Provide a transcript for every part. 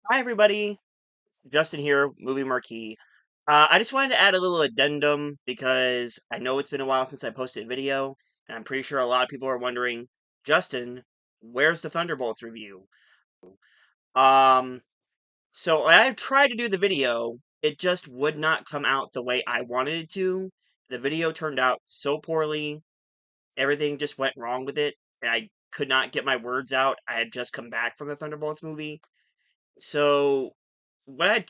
Hi, everybody. Justin here, Movie Marquee. I just wanted to add a little addendum because I know it's been a while since I posted a video, and I'm pretty sure a lot of people are wondering, Justin, where's the Thunderbolts review? Um, so I tried to do the video, it just would not come out the way I wanted it to. The video turned out so poorly, everything just went wrong with it, and I could not get my words out. I had just come back from the Thunderbolts movie. So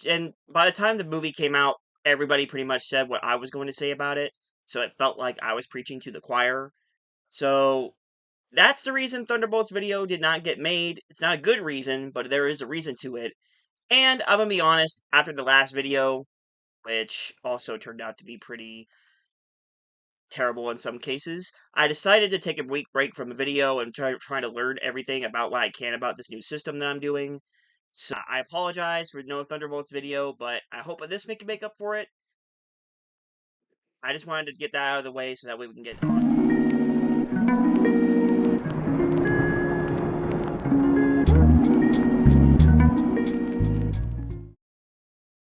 and by the time the movie came out, everybody pretty much said what I was going to say about it. So it felt like I was preaching to the choir. So that's the reason Thunderbolts video did not get made. It's not a good reason, but there is a reason to it. And I'm gonna be honest, after the last video, which also turned out to be pretty terrible in some cases, I decided to take a week break from the video and trying to learn everything about what I can about this new system that I'm doing. So I apologize for no Thunderbolts video, but I hope this can make up for it. I just wanted to get that out of the way so that way we can get on.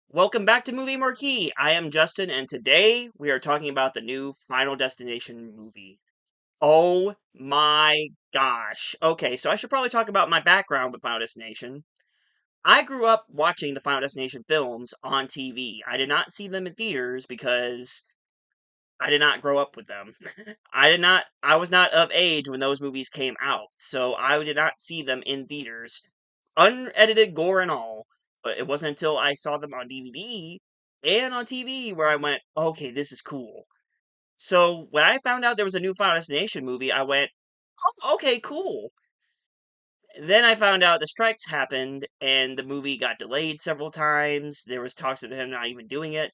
Welcome back to Movie Marquee. I am Justin, and today we are talking about the new Final Destination movie. Oh my gosh. Okay, so I should probably talk about my background with Final Destination. I grew up watching the Final Destination films on TV. I did not see them in theaters because I did not grow up with them. I was not of age when those movies came out, so I did not see them in theaters. Unedited gore and all. But it wasn't until I saw them on DVD and on TV where I went, okay, this is cool. So when I found out there was a new Final Destination movie, I went, oh, okay, cool. Then I found out the strikes happened and the movie got delayed several times. There was talks of him not even doing it.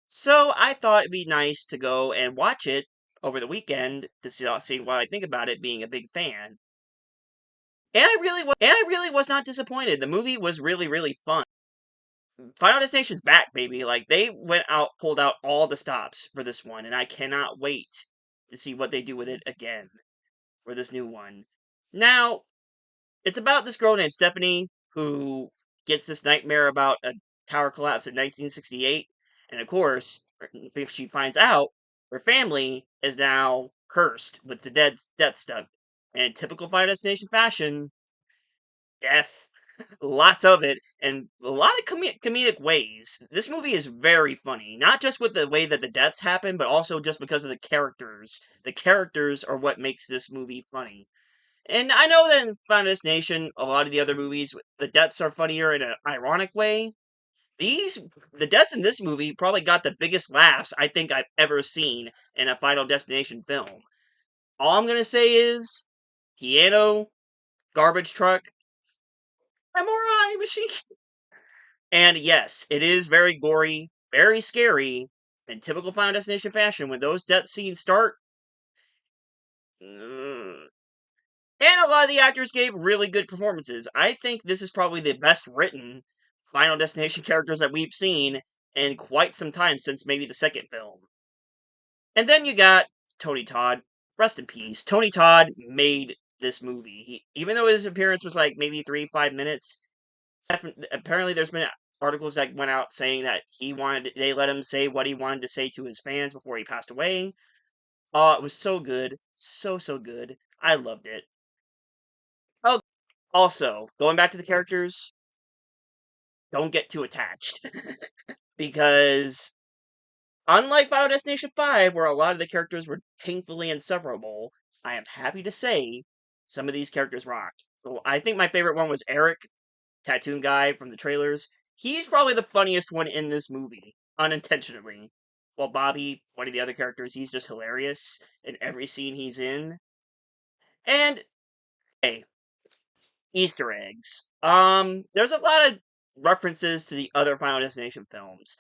So I thought it'd be nice to go and watch it over the weekend to see what I think about it being a big fan. And I really was not disappointed. The movie was really, really fun. Final Destination's back, baby. Like they went out, pulled out all the stops for this one, and I cannot wait to see what they do with it again for this new one. Now, it's about this girl named Stephanie who gets this nightmare about a tower collapse in 1968, and of course, if she finds out, her family is now cursed with the death stuff. And in typical Final Destination fashion, death, lots of it, and a lot of comedic ways. This movie is very funny, not just with the way that the deaths happen, but also just because of the characters. The characters are what makes this movie funny. And I know that in Final Destination, a lot of the other movies, the deaths are funnier in an ironic way. These, the deaths in this movie probably got the biggest laughs I think I've ever seen in a Final Destination film. All I'm gonna say is, piano, garbage truck, MRI machine. And yes, it is very gory, very scary, in typical Final Destination fashion. When those death scenes start, mm, and a lot of the actors gave really good performances. I think this is probably the best written Final Destination characters that we've seen in quite some time since maybe the second film. And then you got Tony Todd. Rest in peace. Tony Todd made this movie. Even though his appearance was like maybe 3 5 minutes, apparently there's been articles that went out saying that they let him say what he wanted to say to his fans before he passed away. Oh, it was so good, so good. I loved it. Oh, also, going back to the characters, don't get too attached. Because, unlike Final Destination 5, where a lot of the characters were painfully inseparable, I am happy to say some of these characters rocked. So I think my favorite one was Eric, tattooed guy from the trailers. He's probably the funniest one in this movie, unintentionally. While Bobby, one of the other characters, he's just hilarious in every scene he's in. And, hey, Easter eggs. There's a lot of references to the other Final Destination films.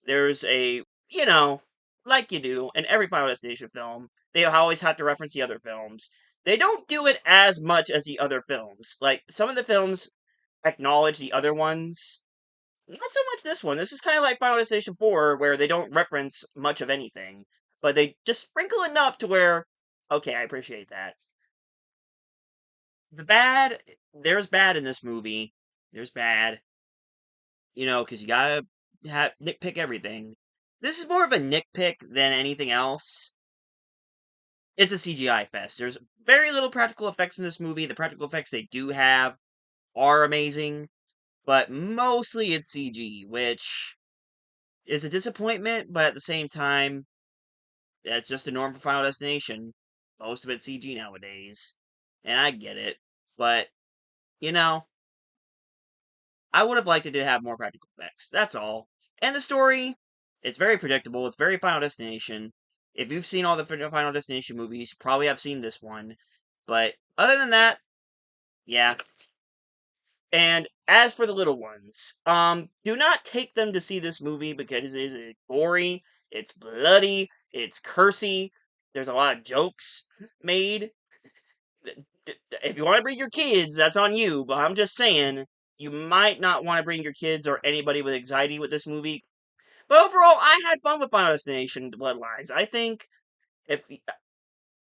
There's you know, like you do in every Final Destination film, they always have to reference the other films. They don't do it as much as the other films. Like, some of the films acknowledge the other ones. Not so much this one. This is kind of like Final Destination 4, where they don't reference much of anything. But they just sprinkle enough to where, okay, I appreciate that. The bad, there's bad in this movie. There's bad. because you gotta nitpick everything. This is more of a nitpick than anything else. It's a CGI fest. There's very little practical effects in this movie. The practical effects they do have are amazing, but mostly it's CG, which is a disappointment, but at the same time, that's just a norm for Final Destination. Most of it's CG nowadays. And I get it. But, you know, I would have liked it to have more practical effects. That's all. And the story, it's very predictable. It's very Final Destination. If you've seen all the Final Destination movies, you probably have seen this one. But other than that, yeah. And as for the little ones, do not take them to see this movie because it is gory, it's bloody, it's cursy. There's a lot of jokes made. If you want to bring your kids, that's on you. But I'm just saying, you might not want to bring your kids or anybody with anxiety with this movie. But overall, I had fun with Final Destination: Bloodlines. I think if,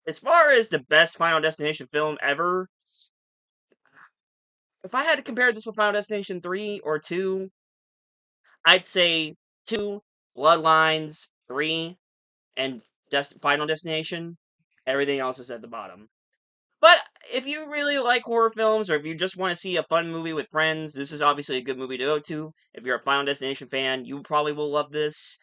as far as the best Final Destination film ever, if I had to compare this with Final Destination 3 or 2, I'd say 2, Bloodlines, 3, and Final Destination. Everything else is at the bottom. But if you really like horror films, or if you just want to see a fun movie with friends, this is obviously a good movie to go to. If you're a Final Destination fan, you probably will love this.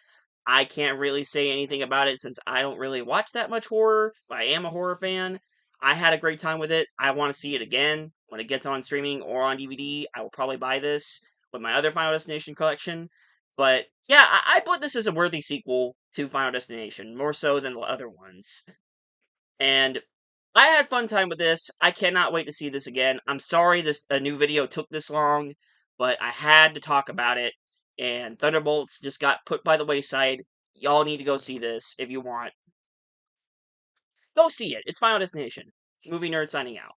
I can't really say anything about it since I don't really watch that much horror, but I am a horror fan. I had a great time with it. I want to see it again. When it gets on streaming or on DVD, I will probably buy this with my other Final Destination collection. But yeah, I put this as a worthy sequel to Final Destination, more so than the other ones. And I had fun time with this. I cannot wait to see this again. I'm sorry a new video took this long, but I had to talk about it. And Thunderbolts just got put by the wayside. Y'all need to go see this if you want. Go see it. It's Final Destination. Movie Nerd signing out.